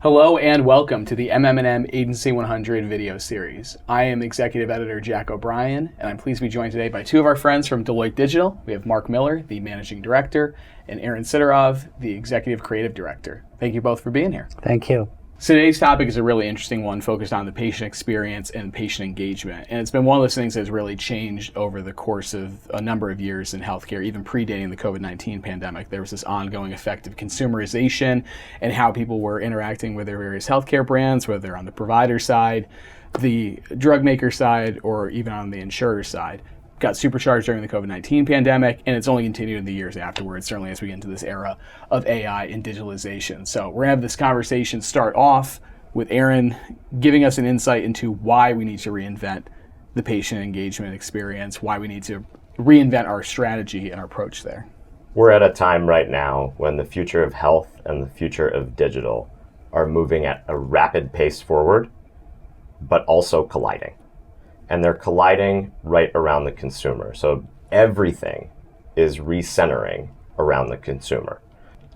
Hello and welcome to the MM+M Agency 100 video series. I am Executive Editor Jack O'Brien, and I'm pleased to be joined today by two of our friends from Deloitte Digital. We have Mark Miller, the Managing Director, and Aaron Sidorov, the Executive Creative Director. Thank you both for being here. Thank you. So today's topic is a really interesting one focused on the patient experience and patient engagement. And it's been one of those things that's really changed over the course of a number of years in healthcare, even predating the COVID-19 pandemic. There was this ongoing effect of consumerization and how people were interacting with their various healthcare brands, whether they're on the provider side, the drug maker side, or even on the insurer side. Got supercharged during the COVID-19 pandemic, and it's only continued in the years afterwards, certainly as we get into this era of AI and digitalization. So we're going to have this conversation start off with Aaron giving us an insight into why we need to reinvent the patient engagement experience, why we need to reinvent our strategy and our approach there. We're at a time right now when the future of health and the future of digital are moving at a rapid pace forward, but also colliding. And they're colliding right around the consumer. So everything is recentering around the consumer.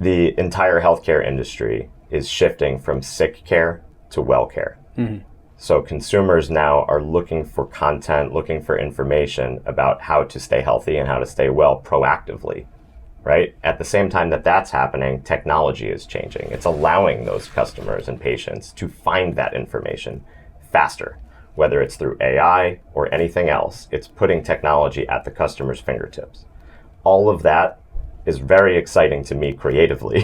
The entire healthcare industry is shifting from sick care to well care. Mm-hmm. So consumers now are looking for content, looking for information about how to stay healthy and how to stay well proactively, right? At the same time that that's happening, technology is changing. It's allowing those customers and patients to find that information faster. Whether it's through AI or anything else, it's putting technology at the customer's fingertips. All of that is very exciting to me creatively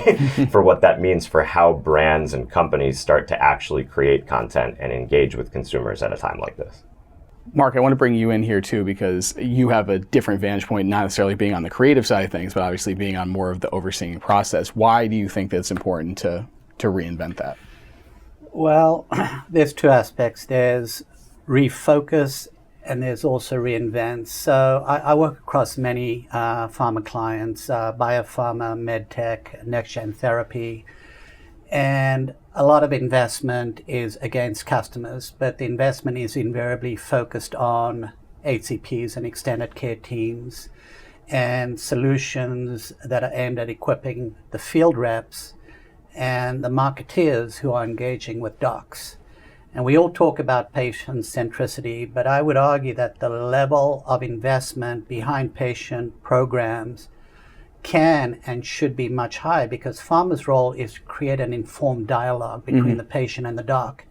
for what that means for how brands and companies start to actually create content and engage with consumers at a time like this. Mark, I want to bring you in here too, because you have a different vantage point, not necessarily being on the creative side of things, but obviously being on more of the overseeing process. Why do you think that it's important to reinvent that? Well, there's two aspects. There's refocus, and there's also reinvent. So I work across many pharma clients, biopharma, medtech, next-gen therapy, and a lot of investment is against customers, but the investment is invariably focused on HCPs and extended care teams and solutions that are aimed at equipping the field reps and the marketeers who are engaging with docs. And we all talk about patient centricity, but I would argue that the level of investment behind patient programs can and should be much higher, because pharma's role is to create an informed dialogue between the patient and the doc.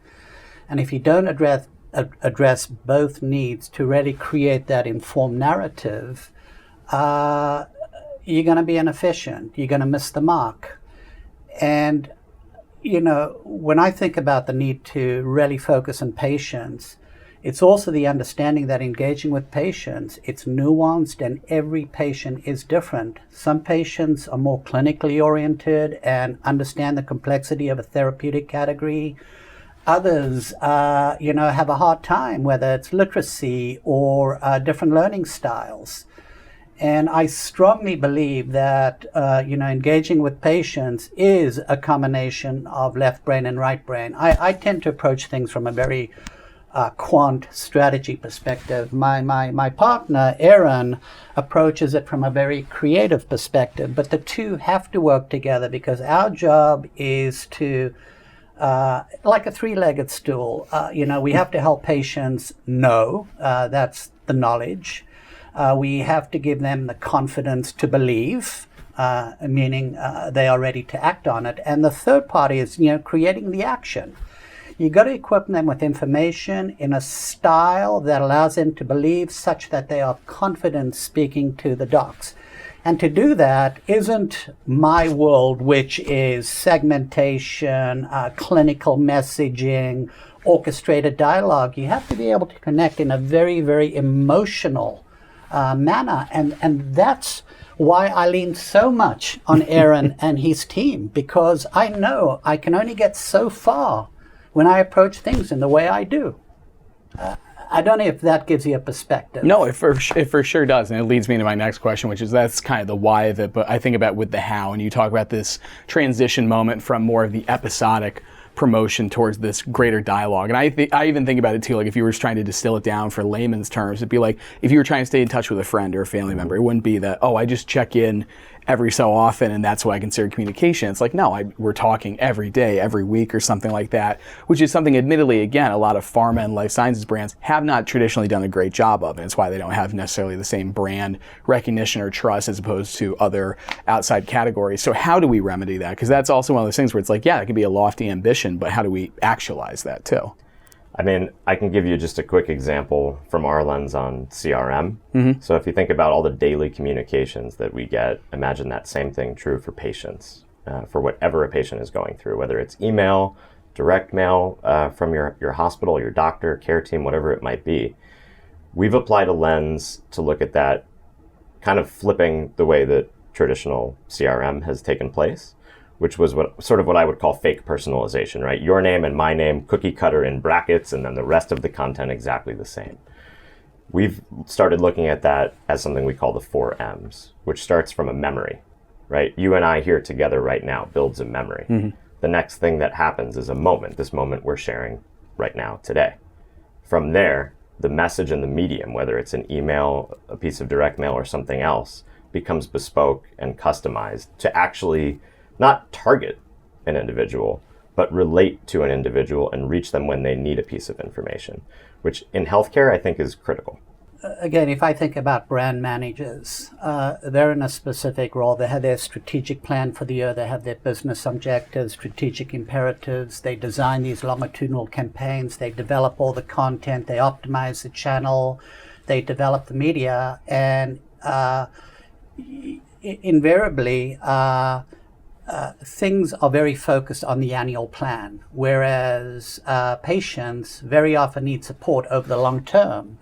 And if you don't address both needs to really create that informed narrative, you're going to be inefficient. You're going to miss the mark. And you know, when I think about the need to really focus on patients, it's also the understanding that engaging with patients, it's nuanced and every patient is different. Some patients are more clinically oriented and understand the complexity of a therapeutic category. Others, have a hard time, whether it's literacy or different learning styles. And I strongly believe that, engaging with patients is a combination of left brain and right brain. I tend to approach things from a very quant strategy perspective. My partner, Aaron, approaches it from a very creative perspective, but the two have to work together, because our job is to, like a three-legged stool, we have to help patients know, that's the knowledge. We have to give them the confidence to believe, meaning they are ready to act on it. And the third part is, creating the action. You got to equip them with information in a style that allows them to believe, such that they are confident speaking to the docs. And to do that isn't my world, which is segmentation, clinical messaging, orchestrated dialogue. You have to be able to connect in a very, very emotional manner, and that's why I lean so much on Aaron and his team, because I know I can only get so far when I approach things in the way I do. I don't know if that gives you a perspective. No, it for sure does, and it leads me to my next question, which is that's kind of the why of it, but I think about with the how, and you talk about this transition moment from more of the episodic promotion towards this greater dialogue. And I even think about it too, like if you were just trying to distill it down for layman's terms, it'd be like if you were trying to stay in touch with a friend or a family member, it wouldn't be that, oh, I just check in every so often, and that's what I consider communication. It's like, no, we're talking every day, every week or something like that, which is something, admittedly, again, a lot of pharma and life sciences brands have not traditionally done a great job of, and it's why they don't have necessarily the same brand recognition or trust as opposed to other outside categories. So how do we remedy that? Because that's also one of those things where it's like, yeah, it can be a lofty ambition, but how do we actualize that too? I mean, I can give you just a quick example from our lens on CRM. So if you think about all the daily communications that we get, imagine that same thing true for patients, for whatever a patient is going through, whether it's email, direct mail from your hospital, your doctor, care team, whatever it might be. We've applied a lens to look at that, kind of flipping the way that traditional CRM has taken place, which was what I would call fake personalization, right? Your name and my name, cookie cutter in brackets, and then the rest of the content exactly the same. We've started looking at that as something we call the 4 M's, which starts from a memory, right? You and I here together right now builds a memory. The next thing that happens is a moment, this moment we're sharing right now today. From there, the message and the medium, whether it's an email, a piece of direct mail, or something else, becomes bespoke and customized to actually not target an individual, but relate to an individual and reach them when they need a piece of information, which in healthcare I think is critical. Again, if I think about brand managers, they're in a specific role. They have their strategic plan for the year. They have their business objectives, strategic imperatives. They design these longitudinal campaigns. They develop all the content. They optimize the channel. They develop the media. And invariably, things are very focused on the annual plan, whereas patients very often need support over the long term.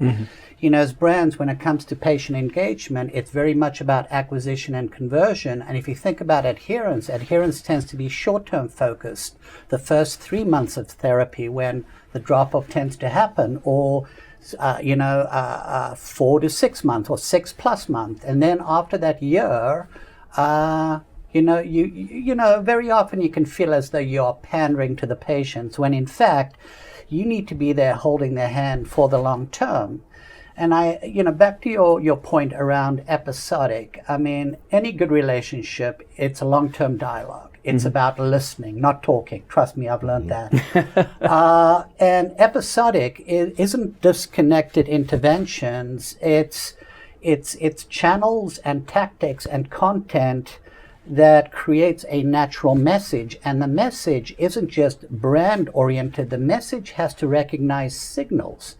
You know, as brands, when it comes to patient engagement, it's very much about acquisition and conversion. And if you think about adherence tends to be short-term focused. The first 3 months of therapy when the drop-off tends to happen, or 4 to 6 months or 6+ months. And then after that year, very often you can feel as though you're pandering to the patients when in fact you need to be there holding their hand for the long term. And back to your point around episodic, I mean, any good relationship, it's a long-term dialogue. It's about listening, not talking. Trust me, I've learned that. And episodic isn't disconnected interventions. It's channels and tactics and content that creates a natural message. And the message isn't just brand oriented. The message has to recognize signals.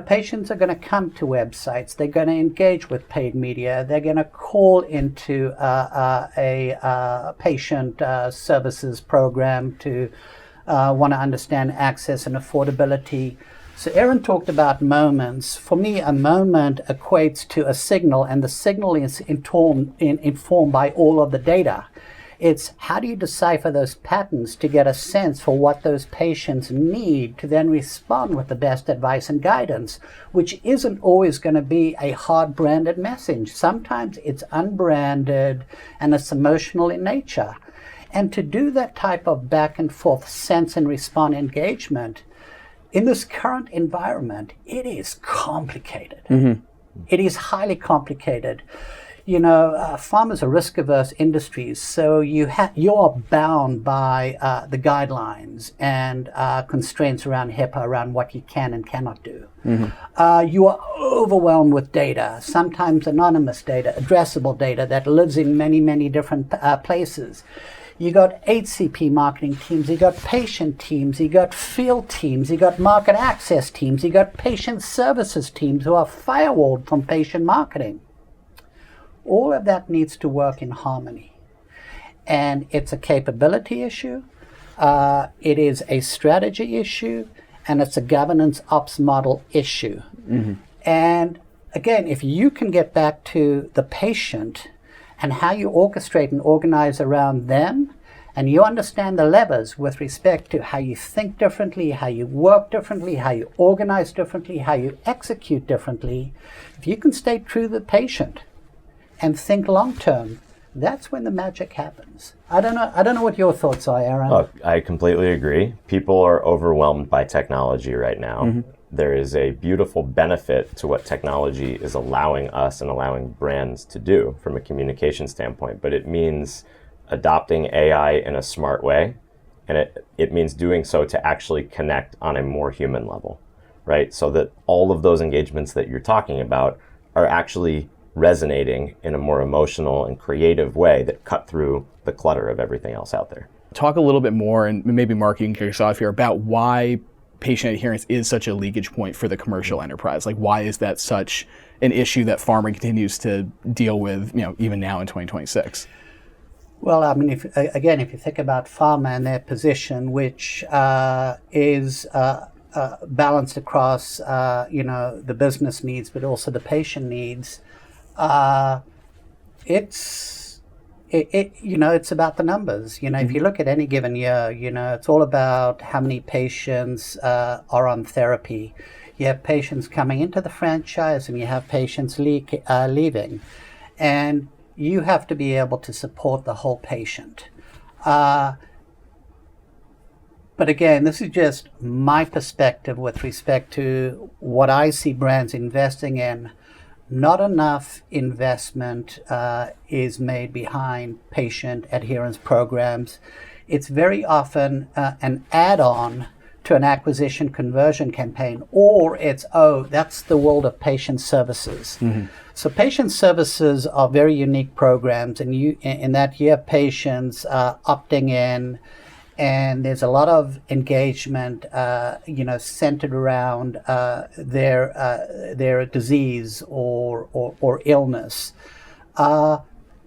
Patients are going to come to websites. They're going to engage with paid media. They're going to call into a patient services program to want to understand access and affordability. So Aaron talked about moments. For me, a moment equates to a signal, and the signal is informed by all of the data. It's how do you decipher those patterns to get a sense for what those patients need to then respond with the best advice and guidance, which isn't always going to be a hard branded message. Sometimes it's unbranded and it's emotional in nature. And to do that type of back and forth sense and respond engagement, in this current environment, it is complicated. It is highly complicated. Pharma's are risk-averse industries, so you're bound by the guidelines and constraints around HIPAA, around what you can and cannot do. You are overwhelmed with data, sometimes anonymous data, addressable data that lives in many, many different places. You got HCP marketing teams, you got patient teams, you got field teams, you got market access teams, you got patient services teams who are firewalled from patient marketing. All of that needs to work in harmony. And it's a capability issue, it is a strategy issue, and it's a governance ops model issue. And again, if you can get back to the patient and how you orchestrate and organize around them, and you understand the levers with respect to how you think differently, how you work differently, how you organize differently, how you execute differently, if you can stay true to the patient and think long term, that's when the magic happens. I don't know what your thoughts are, Aaron. Look, I completely agree. People are overwhelmed by technology right now. there is a beautiful benefit to what technology is allowing us and allowing brands to do from a communication standpoint, but it means adopting AI in a smart way, and it means doing so to actually connect on a more human level, right? So that all of those engagements that you're talking about are actually resonating in a more emotional and creative way that cut through the clutter of everything else out there. Talk a little bit more, and maybe Mark, you can kick us off here, about why patient adherence is such a leakage point for the commercial enterprise. Like, why is that such an issue that pharma continues to deal with, even now in 2026? Well, I mean, if you think about pharma and their position, which is balanced across, the business needs, but also the patient needs, it's about the numbers. If you look at any given year, it's all about how many patients are on therapy. You have patients coming into the franchise and you have patients leaving. And you have to be able to support the whole patient. But again, this is just my perspective with respect to what I see brands investing in. Not enough investment is made behind patient adherence programs. It's very often an add-on to an acquisition conversion campaign, or it's, that's the world of patient services. Mm-hmm. So patient services are very unique programs, and in that you have patients opting in, and there's a lot of engagement, centered around their disease or illness.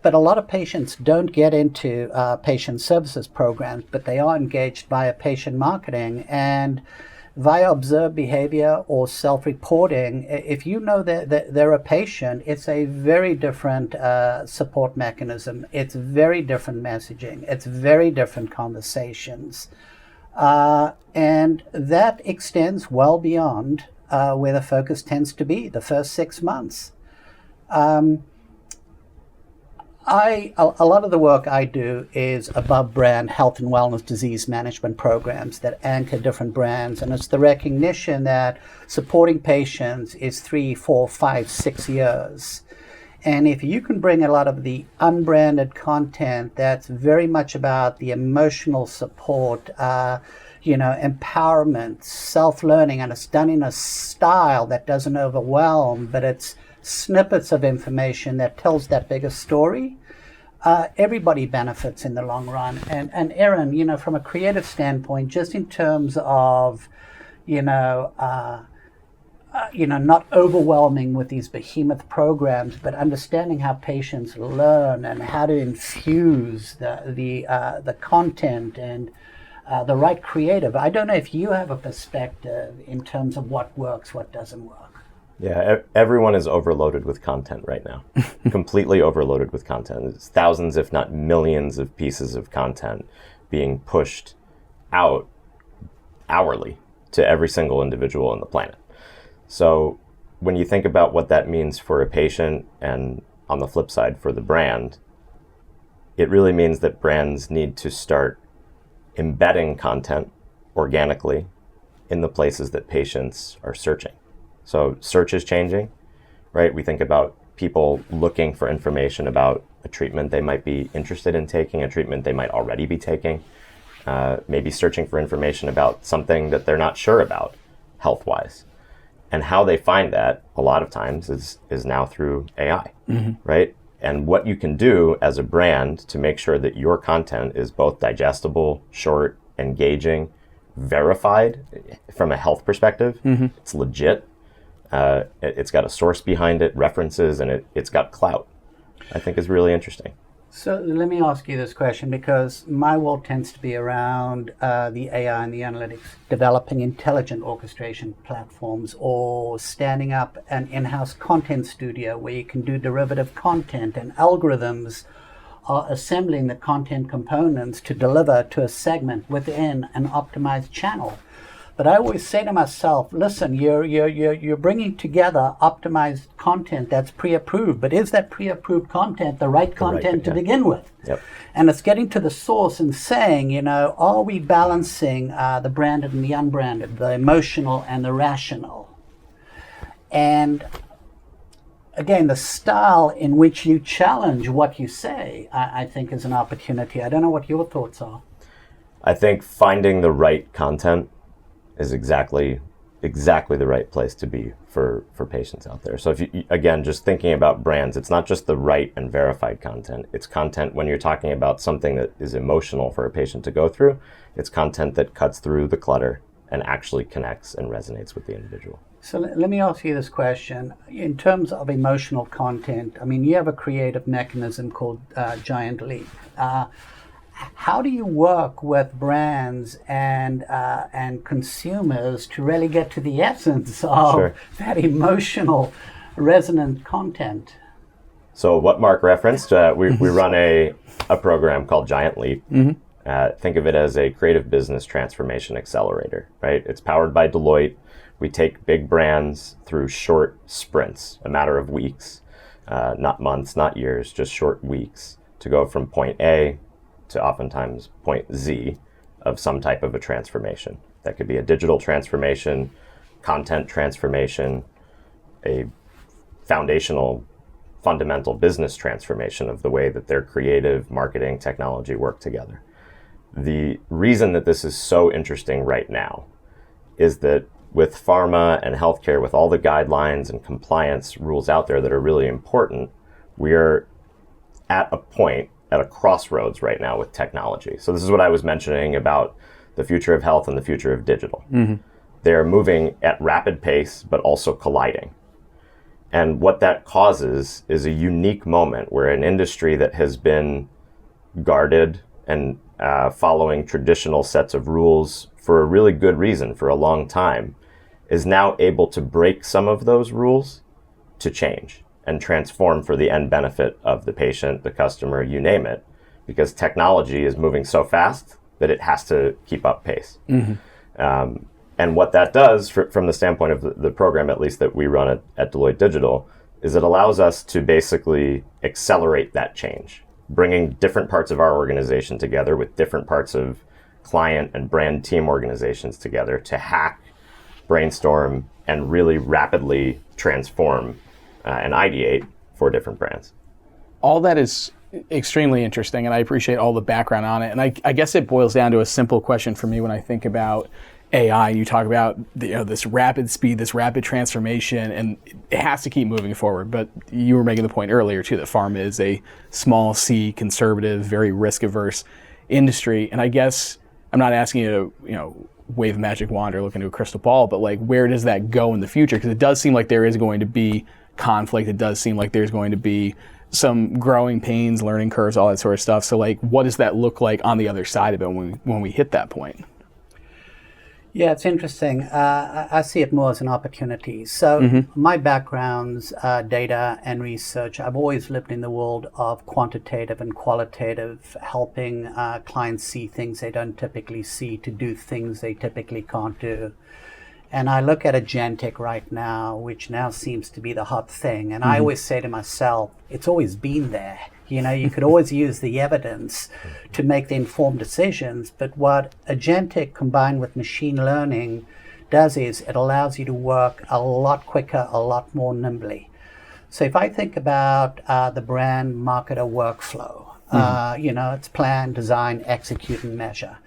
But a lot of patients don't get into patient services programs, but they are engaged via patient marketing and via observed behavior or self-reporting. If you know that they're a patient, it's a very different support mechanism. It's very different messaging. It's very different conversations. And that extends well beyond where the focus tends to be, the first 6 months. A lot of the work I do is above brand health and wellness disease management programs that anchor different brands. And it's the recognition that supporting patients is 3, 4, 5, 6 years. And if you can bring a lot of the unbranded content that's very much about the emotional support, empowerment, self-learning, and it's done in a style that doesn't overwhelm, but it's snippets of information that tells that bigger story, everybody benefits in the long run. And Aaron, from a creative standpoint, just in terms of, not overwhelming with these behemoth programs, but understanding how patients learn and how to infuse the content and the right creative. I don't know if you have a perspective in terms of what works, what doesn't work. Yeah, everyone is overloaded with content right now. Completely overloaded with content. It's thousands, if not millions, of pieces of content being pushed out hourly to every single individual on the planet. So when you think about what that means for a patient and on the flip side for the brand, it really means that brands need to start embedding content organically in the places that patients are searching. So search is changing, right? We think about people looking for information about a treatment they might be interested in taking, a treatment they might already be taking, maybe searching for information about something that they're not sure about health-wise. And how they find that a lot of times is now through AI, right? And what you can do as a brand to make sure that your content is both digestible, short, engaging, verified from a health perspective, it's legit. It's got a source behind it, references, and it's got clout, I think is really interesting. So let me ask you this question, because my world tends to be around the AI and the analytics, developing intelligent orchestration platforms or standing up an in-house content studio where you can do derivative content, and algorithms are assembling the content components to deliver to a segment within an optimized channel. But I always say to myself, listen, you're bringing together optimized content that's pre-approved, but is that pre-approved content the right content to begin with? Yep. And it's getting to the source and saying, are we balancing the branded and the unbranded, the emotional and the rational? And again, the style in which you challenge what you say, I think is an opportunity. I don't know what your thoughts are. I think finding the right content is exactly the right place to be for patients out there. So if you, again, just thinking about brands, it's not just the right and verified content. It's content when you're talking about something that is emotional for a patient to go through. It's content that cuts through the clutter and actually connects and resonates with the individual. So let me ask you this question. In terms of emotional content, I mean, you have a creative mechanism called Giant Leap. How do you work with brands and consumers to really get to the essence of that emotional, resonant content? So what Mark referenced, we run a program called Giant Leap. Mm-hmm. Think of it as a creative business transformation accelerator, right? It's powered by Deloitte. We take big brands through short sprints, a matter of weeks, not months, not years, just short weeks, to go from point A to oftentimes point Z of some type of a transformation. That could be a digital transformation, content transformation, a fundamental business transformation of the way that their creative, marketing, technology work together. The reason that this is so interesting right now is that with pharma and healthcare, with all the guidelines and compliance rules out there that are really important, we're at a crossroads right now with technology. So this is what I was mentioning about the future of health and the future of digital. Mm-hmm. They're moving at rapid pace, but also colliding. And what that causes is a unique moment where an industry that has been guarded and following traditional sets of rules for a really good reason for a long time is now able to break some of those rules to change and transform for the end benefit of the patient, the customer, you name it, because technology is moving so fast that it has to keep up pace. Mm-hmm. And what that does, from the standpoint of the program, at least that we run at Deloitte Digital, is it allows us to basically accelerate that change, bringing different parts of our organization together with different parts of client and brand team organizations together to hack, brainstorm, and really rapidly transform and ideate for different brands. All that is extremely interesting, and I appreciate all the background on it. And I guess it boils down to a simple question for me when I think about AI. You talk about this rapid speed, this rapid transformation, and it has to keep moving forward. But you were making the point earlier too that pharma is a small C, conservative, very risk-averse industry. And I guess I'm not asking you to wave a magic wand or look into a crystal ball, but like, where does that go in the future? Because it does seem like there is going to be conflict. It does seem like there's going to be some growing pains, learning curves, all that sort of stuff. So like, what does that look like on the other side of it when we hit that point? Yeah, it's interesting. I see it more as an opportunity. So my background's data and research. I've always lived in the world of quantitative and qualitative, helping clients see things they don't typically see, to do things they typically can't do. And I look at agentic right now, which now seems to be the hot thing. And I always say to myself, it's always been there. You could always use the evidence to make the informed decisions. But what agentic combined with machine learning does is it allows you to work a lot quicker, a lot more nimbly. So if I think about the brand marketer workflow, it's plan, design, execute, and measure.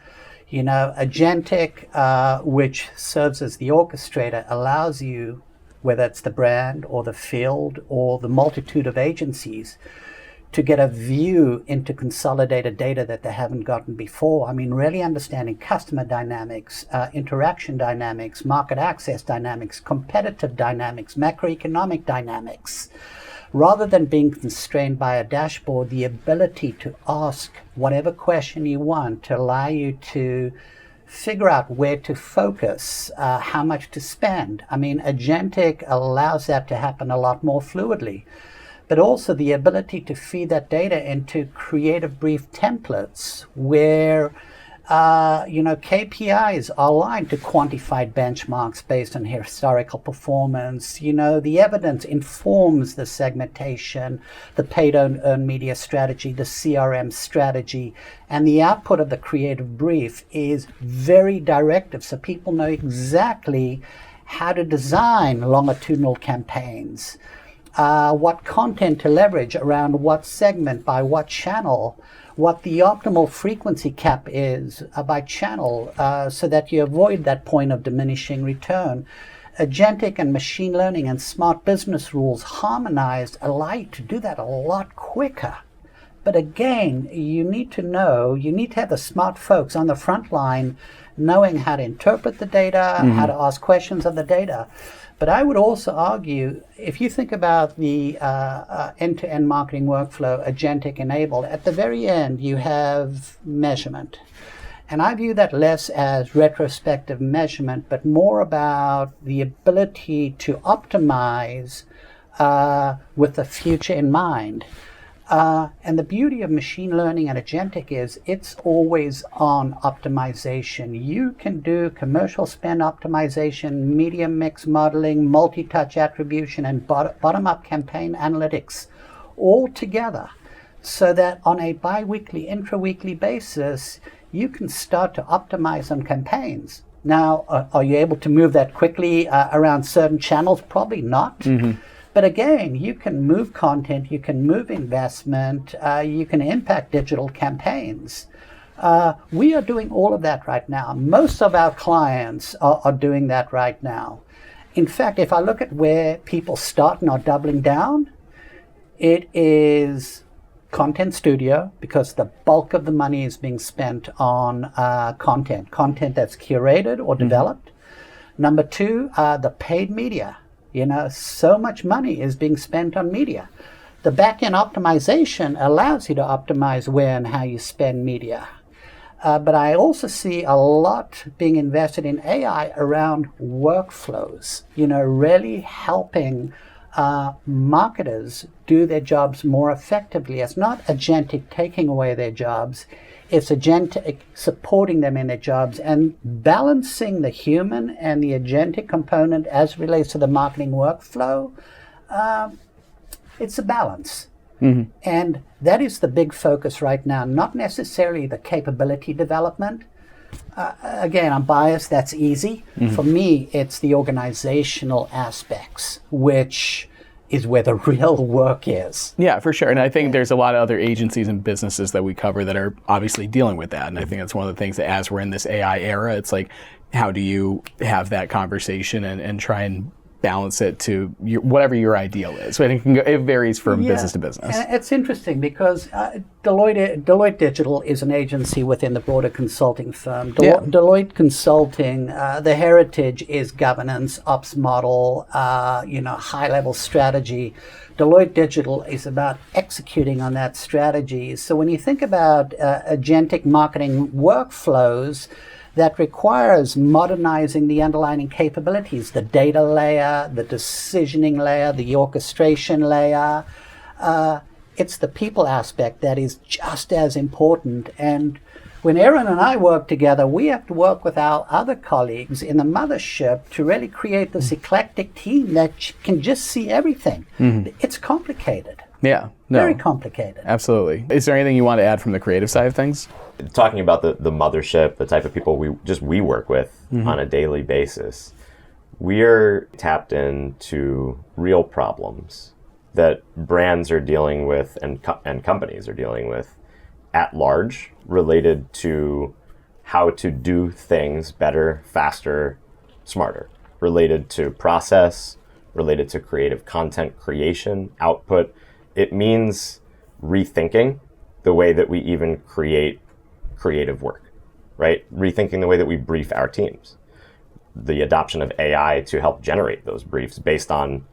Agentic, which serves as the orchestrator, allows you, whether it's the brand or the field or the multitude of agencies, to get a view into consolidated data that they haven't gotten before. I mean, really understanding customer dynamics, interaction dynamics, market access dynamics, competitive dynamics, macroeconomic dynamics. Rather than being constrained by a dashboard, the ability to ask whatever question you want to allow you to figure out where to focus, how much to spend. I mean, agentic allows that to happen a lot more fluidly. But also the ability to feed that data into creative brief templates where KPIs are aligned to quantified benchmarks based on historical performance. The evidence informs the segmentation, the paid-earned media strategy, the CRM strategy, and the output of the creative brief is very directive, so people know exactly how to design longitudinal campaigns, what content to leverage around what segment, by what channel, what the optimal frequency cap is by channel, so that you avoid that point of diminishing return. Agentic and machine learning and smart business rules harmonized allow you to do that a lot quicker. But again, you need to have the smart folks on the front line knowing how to interpret the data, how to ask questions of the data. But I would also argue, if you think about the end-to-end marketing workflow, agentic enabled, at the very end you have measurement. And I view that less as retrospective measurement, but more about the ability to optimize with the future in mind. And the beauty of machine learning and agentic is it's always on optimization. You can do commercial spend optimization, media mix modeling, multi-touch attribution, and bottom-up campaign analytics all together, so that on a bi-weekly, intra-weekly basis, you can start to optimize on campaigns. Now, are you able to move that quickly around certain channels? Probably not. But again, you can move content, you can move investment, you can impact digital campaigns. We are doing all of that right now. Most of our clients are doing that right now. In fact, if I look at where people start and are doubling down, it is Content Studio, because the bulk of the money is being spent on content that's curated or developed. Number two, the paid media. So much money is being spent on media. The back-end optimization allows you to optimize where and how you spend media. But I also see a lot being invested in AI around workflows, really helping marketers do their jobs more effectively. It's not agentic taking away their jobs. It's agentic supporting them in their jobs and balancing the human and the agentic component as relates to the marketing workflow. It's a balance. And that is the big focus right now, not necessarily the capability development. Again, I'm biased, that's easy. For me, it's the organizational aspects, which is where the real work is. Yeah, for sure. And I think there's a lot of other agencies and businesses that we cover that are obviously dealing with that. And I think that's one of the things that as we're in this AI era, it's like, how do you have that conversation and try and balance it to whatever your ideal is? So I think it varies from business to business. And it's interesting because Deloitte Digital is an agency within the broader consulting firm. Deloitte Consulting, the heritage is governance, ops model, high-level strategy. Deloitte Digital is about executing on that strategy. So when you think about agentic marketing workflows, that requires modernizing the underlying capabilities, the data layer, the decisioning layer, the orchestration layer. It's the people aspect that is just as important. And when Aaron and I work together, we have to work with our other colleagues in the mothership to really create this eclectic team that can just see everything. It's complicated. Yeah. Very complicated. Absolutely. Is there anything you want to add from the creative side of things? Talking about the mothership, the type of people we work with on a daily basis, we're tapped into real problems that brands are dealing with and companies are dealing with at large, related to how to do things better, faster, smarter, related to process, related to creative content creation, output. It means rethinking the way that we even create creative work, right? Rethinking the way that we brief our teams. The adoption of AI to help generate those briefs based on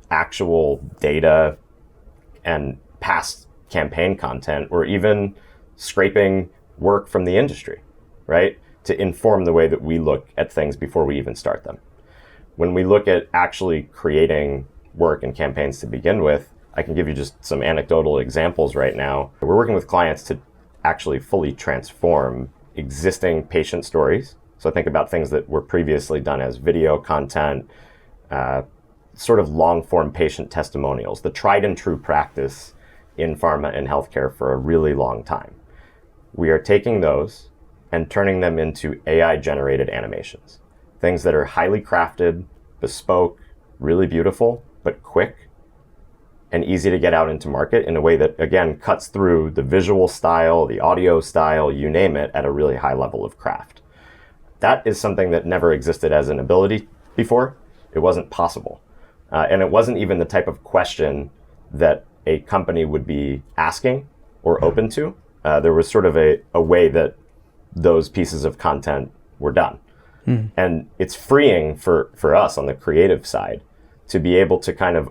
actual data and past campaign content, or even scraping work from the industry, right? To inform the way that we look at things before we even start them. When we look at actually creating work and campaigns to begin with, I can give you just some anecdotal examples right now. We're working with clients to actually fully transform existing patient stories. So think about things that were previously done as video content, sort of long-form patient testimonials, the tried and true practice in pharma and healthcare for a really long time. We are taking those and turning them into AI-generated animations, things that are highly crafted, bespoke, really beautiful, but quick and easy to get out into market in a way that, again, cuts through the visual style, the audio style, you name it, at a really high level of craft. That is something that never existed as an ability before. It wasn't possible. And it wasn't even the type of question that a company would be asking or open to. There was sort of a way that those pieces of content were done. And it's freeing for us on the creative side to be able to kind of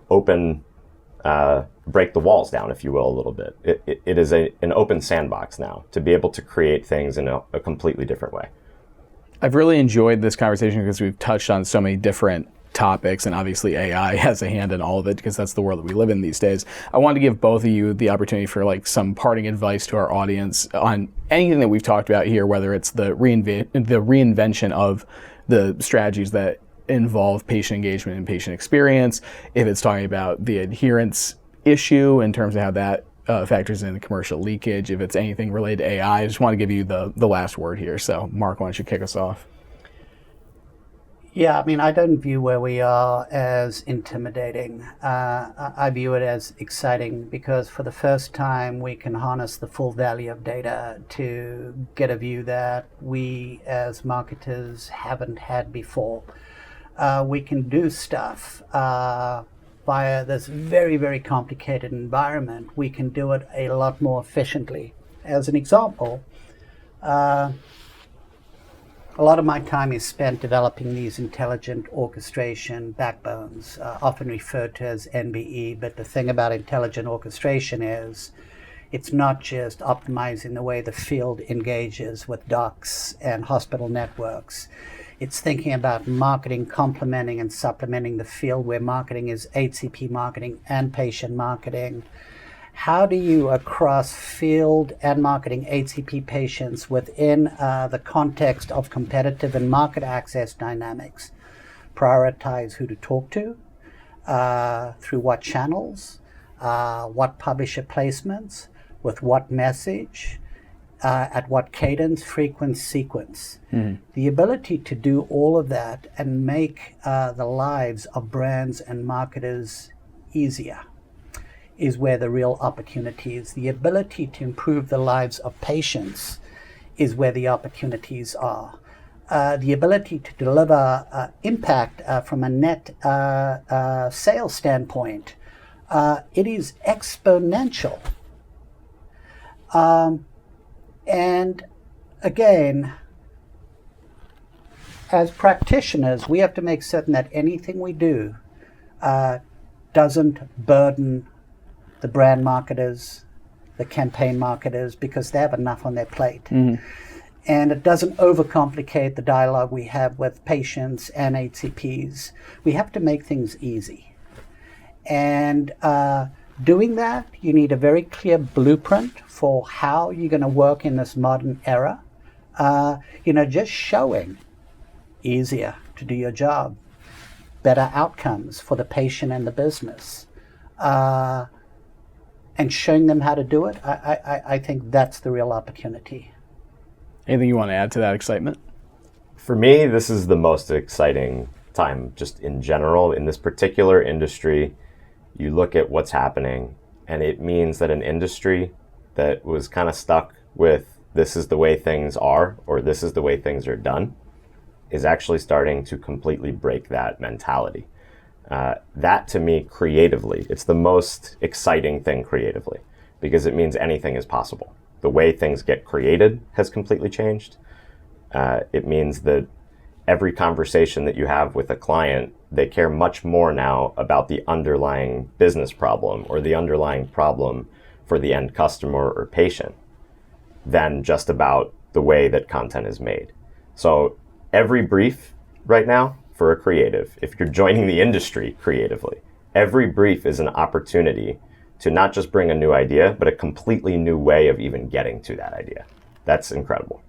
break the walls down, if you will, a little bit. It is an open sandbox now to be able to create things in a completely different way. I've really enjoyed this conversation because we've touched on so many different topics, and obviously AI has a hand in all of it because that's the world that we live in these days. I wanted to give both of you the opportunity for like some parting advice to our audience on anything that we've talked about here, whether it's the reinvention of the strategies that involve patient engagement and patient experience, if it's talking about the adherence issue in terms of how that factors in the commercial leakage, if it's anything related to AI. I just want to give you the last word here. So Mark, why don't you kick us off? Yeah, I mean, I don't view where we are as intimidating. I view it as exciting because for the first time we can harness the full value of data to get a view that we as marketers haven't had before. We can do stuff via this very, very complicated environment. We can do it a lot more efficiently. As an example, a lot of my time is spent developing these intelligent orchestration backbones, often referred to as NBE. But the thing about intelligent orchestration is it's not just optimizing the way the field engages with docs and hospital networks. It's thinking about marketing complementing and supplementing the field where marketing is HCP marketing and patient marketing. How do you, across field and marketing HCP patients within the context of competitive and market access dynamics, prioritize who to talk to, through what channels, what publisher placements, with what message, at what cadence, frequency, sequence. The ability to do all of that and make the lives of brands and marketers easier is where the real opportunity is. The ability to improve the lives of patients is where the opportunities are. The ability to deliver impact from a net sales standpoint, it is exponential. And again, as practitioners, we have to make certain that anything we do doesn't burden the brand marketers, the campaign marketers, because they have enough on their plate. And it doesn't overcomplicate the dialogue we have with patients and HCPs. We have to make things easy. And doing that, you need a very clear blueprint for how you're going to work in this modern era. Just showing easier to do your job, better outcomes for the patient and the business, and showing them how to do it. I think that's the real opportunity. Anything you want to add to that excitement? For me, this is the most exciting time just in general. In this particular industry, you look at what's happening, and it means that an industry that was kind of stuck with this is the way things are or this is the way things are done is actually starting to completely break that mentality. That to me, creatively, it's the most exciting thing creatively because it means anything is possible. The way things get created has completely changed. It means that every conversation that you have with a client, they care much more now about the underlying business problem or the underlying problem for the end customer or patient than just about the way that content is made. So every brief right now for a creative, if you're joining the industry creatively, every brief is an opportunity to not just bring a new idea, but a completely new way of even getting to that idea. That's incredible.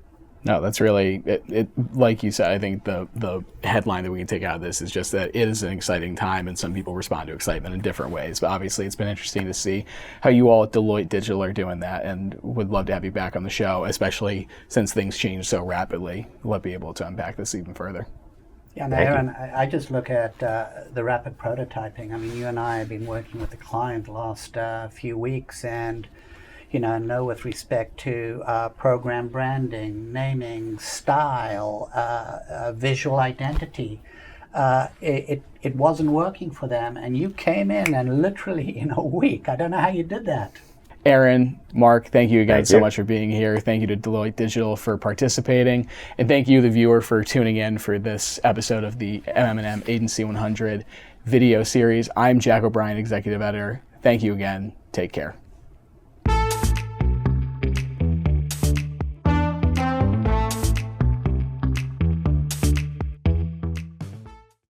No, that's really it. Like you said, I think the headline that we can take out of this is just that it is an exciting time, and some people respond to excitement in different ways. But obviously, it's been interesting to see how you all at Deloitte Digital are doing that, and would love to have you back on the show, especially since things change so rapidly. We'll be able to unpack this even further. Yeah, and Aaron, I just look at the rapid prototyping. I mean, you and I have been working with the client the last few weeks, and know with respect to program branding, naming, style, visual identity, it wasn't working for them. And you came in and literally in a week, I don't know how you did that. Aaron, Mark, thank you again so much for being here. Thank you to Deloitte Digital for participating. And thank you, the viewer, for tuning in for this episode of the MM+M Agency 100 video series. I'm Jack O'Brien, Executive Editor. Thank you again. Take care.